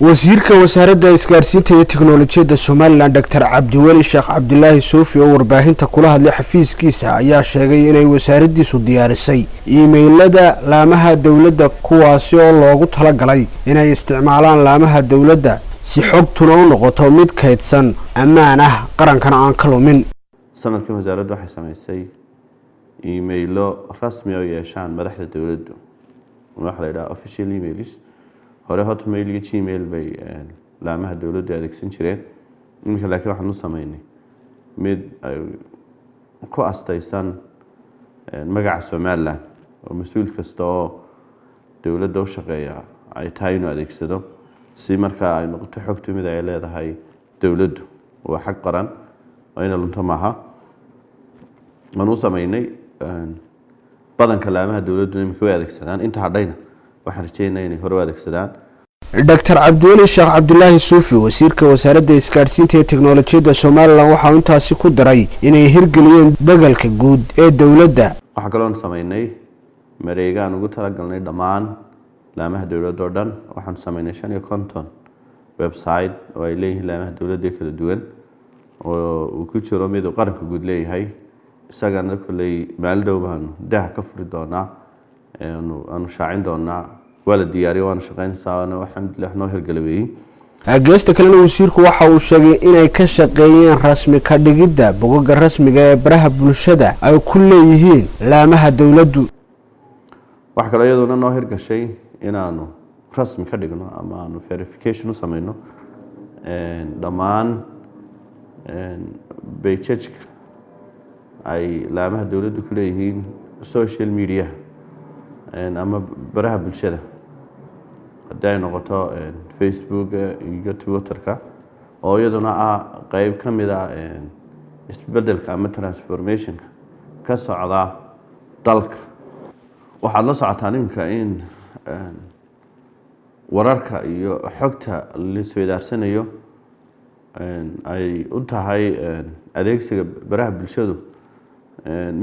wasiirka wasaaradda isgaarsiinta iyo tiknoolajiyadda Soomaaliland Dr. Cabdiweli Sheekh Cabdullaahi Suufi oo warbaahinta kula hadlay xafiiskiisa ayaa sheegay inay wasaaraddiisu diyaarisay emailada laamaha dawladda kuwaasi oo loogu talagalay inay isticmaalaan laamaha dawladda si xogtuna u noqoto mid kaydsan ammaan ah qarankana aan ka lumin. sanadkan wasaaraddu waxay samaysay emailo rasmi oo yeeshaan madaxda dawladdu waxa la yiraahdo official emails hore hotmail iyo gmail bay laamaha dawladda adeegsan jireen iminka laakiin waxaan u sameynay mid ay ku astaysan magaca Soomaaliland oo mas'uul kasta oo dawladda u shaqeeya ay tahay inuu adeegsado si marka ay noqoto xogtu mid ay leedahay dawladdu waa xaq qaran oo in lunta maaha manu sameynay badanka laamaha dawladdu iminka way adeegsadaan inta hadhayna waxaan rajeynayaa inay hore u adeegsadaan. Dr. Cabdiweli Sheekh Cabdullaahi Suufi wasiirka wasaaradda isgaarsiinta iyo tiknoolajiyadda Soomaaliland waxa uu intaasi ku daray inay hirgeliyeen dagalka guud ee dawladda. waxa kale oo sameynay mareegaan ugu talagalnay dhammaan laamaha dawladda oo dhan waxaan sameynay 5 website oo ay leeyihiin laamaha dawladda kala duwan oo uu ku jiro mid uu qaranka guud leeyahay isagana kulay meel dhow baan dah ka furi doonaa aanu shaacin doonaa wala diyaariyo waan shaqeynaysaa waxaan noo hirgeliyay. Agasta kalena wasiirku waxa uu sheegay inay ka shaqeeyeen rasmi ka dhigidda bogagga rasmiga ee baraha bulshada ay ku leeyihiin laamaha dawladdu. waxa kale iyaduna noo hirgashay inaanu rasmi ka dhigno ama aanu verification u sameeyno dhammaan pages ay laamaha dawladdu ku leeyihiin social media ama baraha bulshada haday noqoto Facebook iyo Twitter-ka oo iyaduna qayb kamid ah isbeddelka ama transformation-ka ka socda dalka. waxaad la socotaan imka in wararka iyo xogta la isweydaarsanayo ay u tahay adeegsiga baraha bulshadu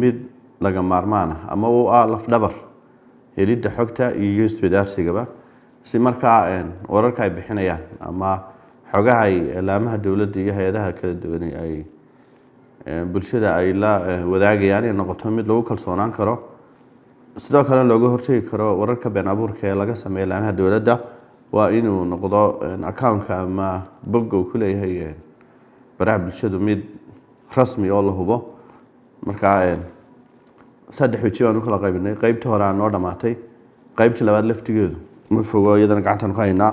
mid laga maarmaan ah ama uu laf dhabar helidda xogta iyo isweydaarsigaba si markaa wararka ay bixinayaan ama xogaha ay laamaha dawladda iyo hay'adaha kala duwan ay bulshada ay la wadaagayaan in noqoto mid lagu kalsoonaan karo sidoo kale looga hortagi karo wararka been abuurka ee laga sameeyo laamaha dawladda waa inuu noqdo account-ka ama bog uu ku leeyahay baraha bulshadu mid rasmi oo la hubo. marka saddex waji baan u kala qaybinay qaybta hore aan noo dhamaatay qaybta labaad laftigeedu ma fogo iyadana gacantan ku haynaa